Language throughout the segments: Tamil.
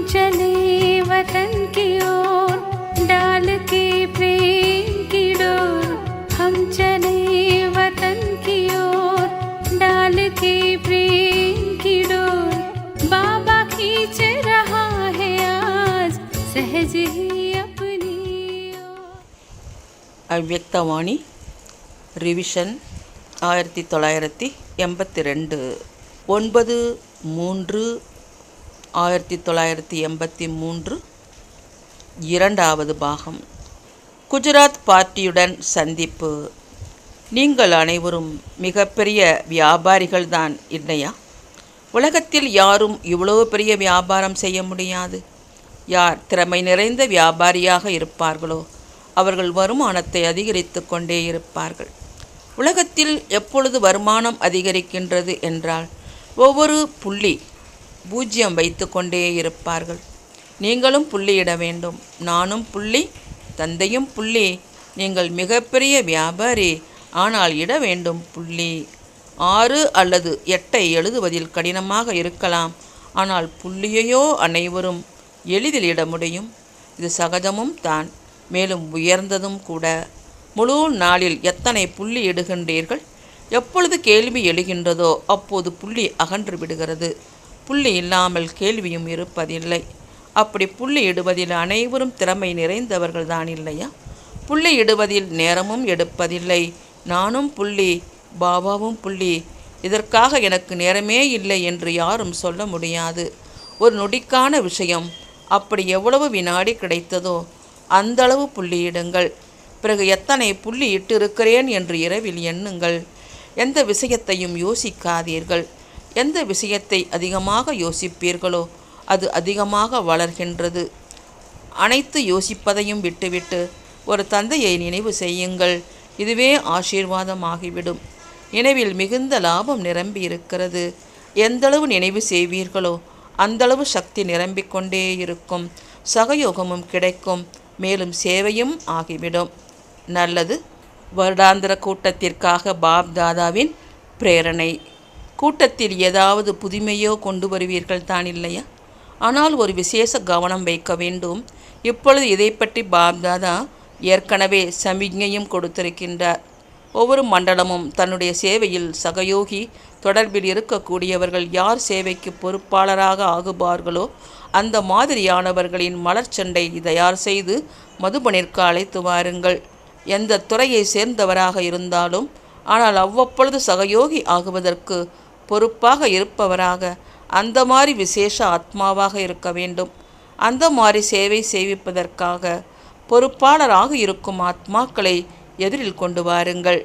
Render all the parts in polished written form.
चले वतन की ओर डाल के प्रेम की डोर। हम चले वतन की ओर डाल के प्रेम की डोर। बाबा खींच रहा है आज सहज ही अपनी ओर। அவ்யக்தவாணி ரிவிஷன் 1982 9/3/1983 இரண்டாவது பாகம். குஜராத் பார்ட்டியுடன் சந்திப்பு. நீங்கள் அனைவரும் மிகப்பெரிய வியாபாரிகள்தான் இல்லையா? உலகத்தில் யாரும் இவ்வளோ பெரிய வியாபாரம் செய்ய முடியாது. யார் திறமை நிறைந்த வியாபாரியாக இருப்பார்களோ அவர்கள் வருமானத்தை அதிகரித்து கொண்டே இருப்பார்கள். உலகத்தில் எப்பொழுது வருமானம் அதிகரிக்கின்றது என்றால் ஒவ்வொரு புள்ளி 0 வைத்து கொண்டே இருப்பார்கள். நீங்களும் புள்ளியிட வேண்டும், நானும் புள்ளி, தந்தையும் புள்ளி. நீங்கள் மிகப்பெரிய வியாபாரி, ஆனால் இட வேண்டும் புள்ளி. 6 அல்லது 8 எழுதுவதில் கடினமாக இருக்கலாம், ஆனால் புள்ளியையோ அனைவரும் எளிதில் இட முடியும். இது சகஜமும் தான், மேலும் உயர்ந்ததும் கூட. முழு நாளில் எத்தனை புள்ளி இடுகின்றீர்கள்? எப்பொழுது கேள்வி எழுகின்றதோ அப்போது புள்ளி அகன்று விடுகிறது. புள்ளி இல்லாமல் கேள்வியும் இருப்பதில்லை. அப்படி புள்ளி இடுவதில் அனைவரும் திறமை நிறைந்தவர்கள் தான் இல்லையா? புள்ளி இடுவதில் நேரமும் எடுப்பதில்லை. நானும் புள்ளி, பாபாவும் புள்ளி. இதற்காக எனக்கு நேரமே இல்லை என்று யாரும் சொல்ல முடியாது. ஒரு நொடிக்கான விஷயம். அப்படி எவ்வளவு வினாடி கிடைத்ததோ அந்தளவு புள்ளியிடுங்கள். பிறகு எத்தனை புள்ளி இட்டிருக்கிறேன் என்று இரவில் எண்ணுங்கள். எந்த விஷயத்தையும் யோசிக்காதீர்கள். எந்த விஷயத்தை அதிகமாக யோசிப்பீர்களோ அது அதிகமாக வளர்கின்றது. அனைத்து யோசிப்பதையும் விட்டுவிட்டு ஒரு தந்தையை நினைவு செய்யுங்கள். இதுவே ஆசீர்வாதமாகிவிடும். நினைவில் மிகுந்த லாபம் நிரம்பி இருக்கிறது. எந்தளவு நினைவு செய்வீர்களோ அந்தளவு சக்தி நிரம்பிக்கொண்டே இருக்கும். சகயோகமும் கிடைக்கும், மேலும் சேவையும் ஆகிவிடும். நல்லது. வருடாந்திர கூட்டத்திற்காக பாப் தாதாவின் பிரேரணை. கூட்டத்தில் ஏதாவது புதுமையோ கொண்டு வருவீர்கள் தான் இல்லையா? ஆனால் ஒரு விசேஷ கவனம் வைக்க வேண்டும். இப்பொழுது இதை பற்றி பாப் தாதா ஏற்கனவே சமிக்ஞையும் கொடுத்திருக்கின்றார். ஒவ்வொரு மண்டலமும் தன்னுடைய சேவையில் சகயோகி தொடர்பில் இருக்கக்கூடியவர்கள் யார் சேவைக்கு பொறுப்பாளராக ஆகுவார்களோ அந்த மாதிரியானவர்களின் மலர்ச்சண்டை தயார் செய்து மதுபனிற்கு அழைத்து வாருங்கள். எந்த துறையை சேர்ந்தவராக இருந்தாலும், ஆனால் அவ்வப்பொழுது சகயோகி ஆகுவதற்கு பொறுப்பாக இருப்பவராக அந்த மாதிரி விசேஷ ஆத்மாவாக இருக்க வேண்டும். அந்த மாதிரி சேவை செய்விப்பதற்காக பொறுப்பாளராக இருக்கும் ஆத்மாக்களை எதிரில் கொண்டு வாருங்கள்.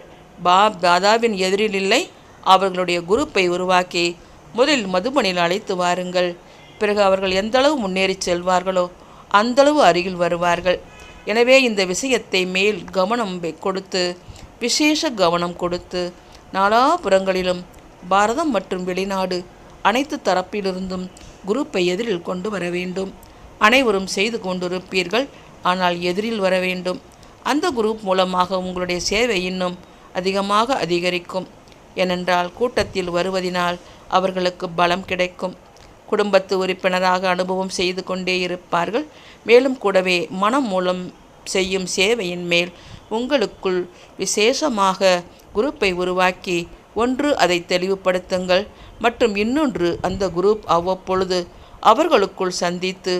பாப் தாதாவின் எதிரில் இல்லை, அவர்களுடைய குரூப்பை உருவாக்கி முதலில் மதுபனில் அழைத்து வாருங்கள். பிறகு அவர்கள் எந்தளவு முன்னேறி செல்வார்களோ அந்தளவு அருகில் வருவார்கள். எனவே இந்த விஷயத்தை மேல் கவனம் கொடுத்து, விசேஷ கவனம் கொடுத்து, நாலாபுறங்களிலும் பாரதம் மற்றும் வெளிநாடு அனைத்து தரப்பிலிருந்தும் குரூப்பை எதிரில் கொண்டு வர வேண்டும். அனைவரும் செய்து கொண்டிருப்பீர்கள், ஆனால் எதிரில் வர வேண்டும். அந்த குரூப் மூலமாக உங்களுடைய சேவை இன்னும் அதிகமாக அதிகரிக்கும். ஏனென்றால் கூட்டத்தில் வருவதினால் அவர்களுக்கு பலம் கிடைக்கும். குடும்பத்து உறுப்பினராக அனுபவம் செய்து கொண்டே இருப்பார்கள். மேலும் கூடவே மனம் மூலம் செய்யும் சேவையின் மேல் உங்களுக்குள் விசேஷமாக குரூப்பை உருவாக்கி ஒன்று அதை தெளிவுபடுத்துங்கள் மற்றும் இன்னொன்று அந்த குரூப் அவ்வப்பொழுது அவர்களுக்குள் சந்தித்து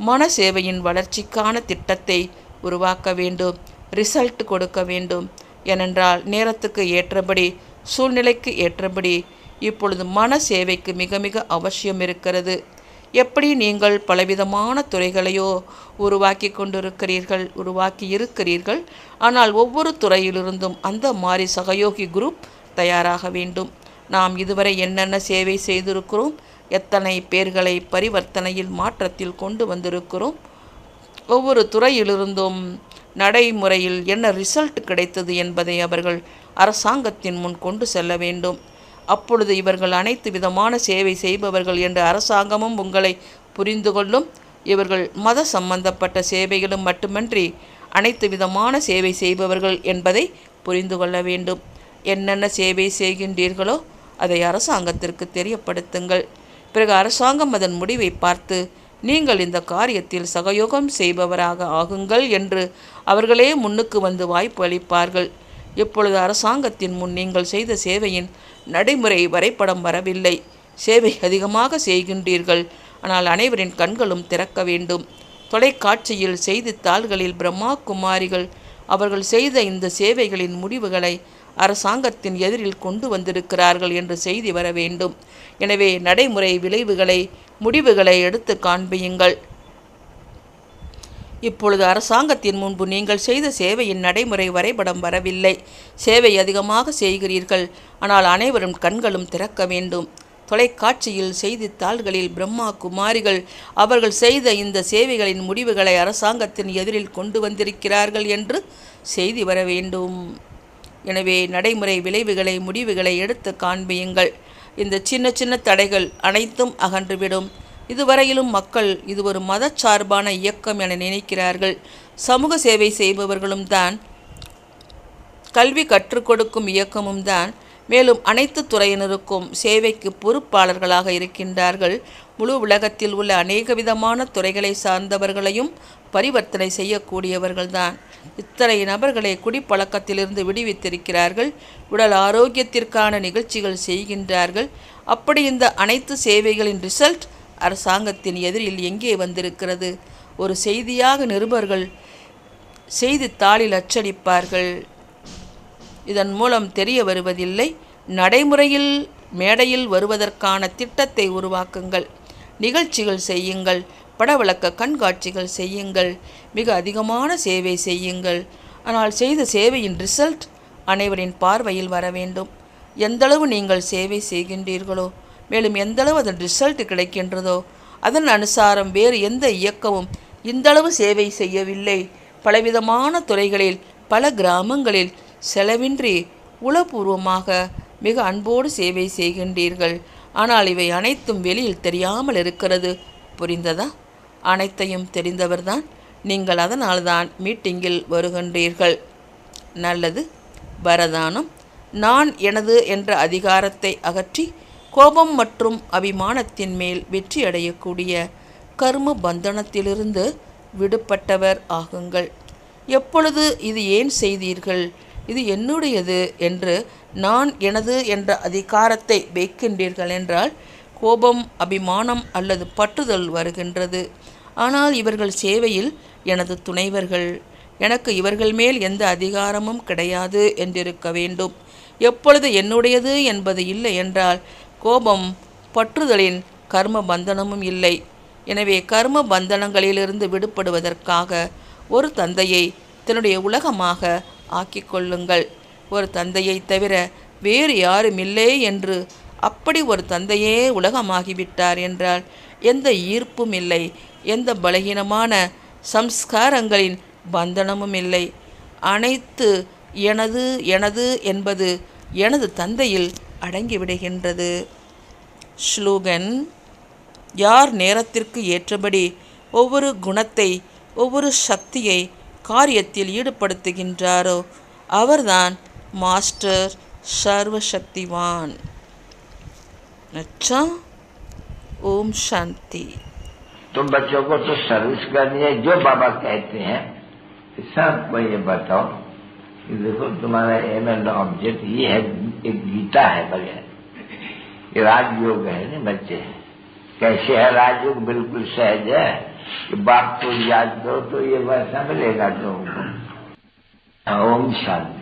மன சேவையின் வளர்ச்சிக்கான திட்டத்தை உருவாக்க வேண்டும். ரிசல்ட் கொடுக்க வேண்டும். ஏனென்றால் நேரத்துக்கு ஏற்றபடி, சூழ்நிலைக்கு ஏற்றபடி இப்பொழுது மன சேவைக்கு மிக மிக அவசியம் இருக்கிறது. எப்படி நீங்கள் பலவிதமான துறைகளையோ உருவாக்கி இருக்கிறீர்கள், ஆனால் ஒவ்வொரு துறையிலிருந்தும் அந்த மாதிரி சகயோகி குரூப் தயாராக வேண்டும். நாம் இதுவரை என்னென்ன சேவை செய்திருக்கிறோம், எத்தனை பேர்களை பரிவர்த்தனையில் மாற்றத்தில் கொண்டு வந்திருக்கிறோம். ஒவ்வொரு துறையிலிருந்தும் நடைமுறையில் என்ன ரிசல்ட் கிடைத்தது என்பதை அவர்கள் அரசாங்கத்தின் முன் கொண்டு செல்ல வேண்டும். அப்பொழுது இவர்கள் அனைத்து விதமான சேவை செய்பவர்கள் என்று அரசாங்கமும் உங்களை புரிந்து கொள்ளும். இவர்கள் மத சம்பந்தப்பட்ட சேவைகளும் மட்டுமன்றி அனைத்து விதமான சேவை செய்பவர்கள் என்பதை புரிந்து கொள்ள வேண்டும். என்னென்ன சேவை செய்கின்றீர்களோ அதை அரசாங்கத்திற்கு தெரியப்படுத்துங்கள். பிறகு அரசாங்கம் அதன் முடிவை பார்த்து நீங்கள் இந்த காரியத்தில் சகயோகம் செய்பவராக ஆகுங்கள் என்று அவர்களே முன்னுக்கு வந்து வாய்ப்பு அளிப்பார்கள். இப்பொழுது அரசாங்கத்தின் முன் நீங்கள் செய்த சேவையின் நடைமுறை வரைபடம் வரவில்லை. சேவை அதிகமாக செய்கின்றீர்கள், ஆனால் அனைவரின் கண்களும் திறக்க வேண்டும். தொலைக்காட்சியில் செய்தித்தாள்களில் பிரம்மா குமாரிகள் அவர்கள் செய்த இந்த சேவைகளின் முடிவுகளை அரசாங்கத்தின் எதிரில் கொண்டு வந்திருக்கிறார்கள் என்று செய்தி வர வேண்டும். எனவே நடைமுறை முடிவுகளை எடுத்து காண்பியுங்கள். இப்பொழுது அரசாங்கத்தின் முன்பு நீங்கள் செய்த சேவையின் நடைமுறை வரைபடம் வரவில்லை. சேவை அதிகமாக செய்கிறீர்கள், ஆனால் அனைவரும் கண்களும் திறக்க வேண்டும். தொலைக்காட்சியில் செய்தித்தாள்களில் பிரம்மா குமாரிகள் அவர்கள் செய்த இந்த சேவைகளின் முடிவுகளை அரசாங்கத்தின் எதிரில் கொண்டு வந்திருக்கிறார்கள் என்று செய்தி வர வேண்டும். எனவே நடைமுறை முடிவுகளை எடுத்து காண்பியுங்கள். இந்த சின்ன சின்ன தடைகள் அனைத்தும் அகன்றுவிடும். இதுவரையிலும் மக்கள் இது ஒரு மதச்சார்பான இயக்கம் என நினைக்கிறார்கள். சமூக சேவை செய்பவர்களும் தான், கல்வி கற்றுக் கொடுக்கும் இயக்கமும் தான், மேலும் அனைத்து துறையினருக்கும் சேவைக்கு பொறுப்பாளர்களாக இருக்கின்றார்கள். முழு உலகத்தில் உள்ள அநேக விதமான துறைகளை சார்ந்தவர்களையும் பரிவர்த்தனை செய்யக்கூடியவர்கள்தான். இத்தனை நபர்களை குடிப்பழக்கத்திலிருந்து விடுவித்திருக்கிறார்கள். உடல் ஆரோக்கியத்திற்கான நிகழ்ச்சிகள் செய்கின்றார்கள். அப்படி இந்த அனைத்து சேவைகளின் ரிசல்ட் அரசாங்கத்தின் எதிரில் எங்கே வந்திருக்கிறது? ஒரு செய்தியாக நிருபர்கள் செய்தித்தாளில் அச்சடிப்பார்கள். இதன் மூலம் தெரிய வருவதில்லை. நடைமுறையில் மேடையில் வருவதற்கான திட்டத்தை உருவாக்குங்கள். நிகழ்ச்சிகள் செய்யுங்கள். படவிளக்க கண்காட்சிகள் செய்யுங்கள். மிக அதிகமான சேவை செய்யுங்கள். ஆனால் செய்த சேவையின் ரிசல்ட் அனைவரின் பார்வையில் வர வேண்டும். எந்தளவு நீங்கள் சேவை செய்கின்றீர்களோ, மேலும் எந்தளவு அதன் ரிசல்ட் கிடைக்கின்றதோ, அதன் அனுசாரம் வேறு எந்த இயக்கமும் இந்தளவு சேவை செய்யவில்லை. பலவிதமான துறைகளில் பல கிராமங்களில் செலவின்றி உளப்பூர்வமாக மிக அன்போடு சேவை செய்கின்றீர்கள். ஆனால் இவை அனைத்தும் வெளியில் தெரியாமல் இருக்கிறது. புரிந்ததா? அனைத்தையும் தெரிந்தவர்தான் நீங்கள். அதனால்தான் மீட்டிங்கில் வருகின்றீர்கள். நல்லது. வரதானம். நான் எனது என்ற அதிகாரத்தை அகற்றி கோபம் மற்றும் அபிமானத்தின் மேல் வெற்றி அடையக்கூடிய கர்ம பந்தனத்திலிருந்து விடுபட்டவர் ஆகுங்கள். எப்பொழுது இது ஏன் செய்தீர்கள், இது என்னுடையது என்று நான் எனது என்ற அதிகாரத்தை வைக்கின்றீர்கள் என்றால் கோபம், அபிமானம் அல்லது பற்றுதல் வருகின்றது. ஆனால் இவர்கள் சேவையில் எனது துணைவர்கள், எனக்கு இவர்கள் மேல் எந்த அதிகாரமும் கிடையாது என்றிருக்க வேண்டும். எப்பொழுது என்னுடையது என்பது இல்லை என்றால் கோபம், பற்றுதலின் கர்ம பந்தனமும் இல்லை. எனவே கர்ம பந்தனங்களிலிருந்து விடுபடுவதற்காக ஒரு தந்தையை தன்னுடைய உலகமாக ஆக்கிக் கொள்ளுங்கள். ஒரு தந்தையை தவிர வேறு யாரும் இல்லை என்று, அப்படி ஒரு தந்தையே உலகமாகிவிட்டார் என்றால் எந்த ஈர்ப்பும் இல்லை, எந்த பலகீனமான சம்ஸ்காரங்களின் பந்தனமும் இல்லை. அனைத்து எனது எனது என்பது எனது தந்தையில் அடங்கிவிடுகின்றது. ஸ்லோகன்: யார் நேரத்திற்கு ஏற்றபடி ஒவ்வொரு குணத்தை, ஒவ்வொரு சக்தியை காரியத்தில் ஈடுபடுத்துகின்றாரோ அவர்தான் மாஸ்டர் சர்வசக்திவான். अच्छा, ओम शांति। तुम बच्चों को तो सर्विस करनी है, जो बाबा कहते हैं सबको ये बताओ कि देखो तुम्हारा एम एंड ऑब्जेक्ट ये है, एक गीता है बगैर, ये राजयोग है ना बच्चे। कैसे है राजयोग? बिल्कुल सहज है कि बाप को याद करो तो ये वैसा मिलेगा तुमको। ओम शांति।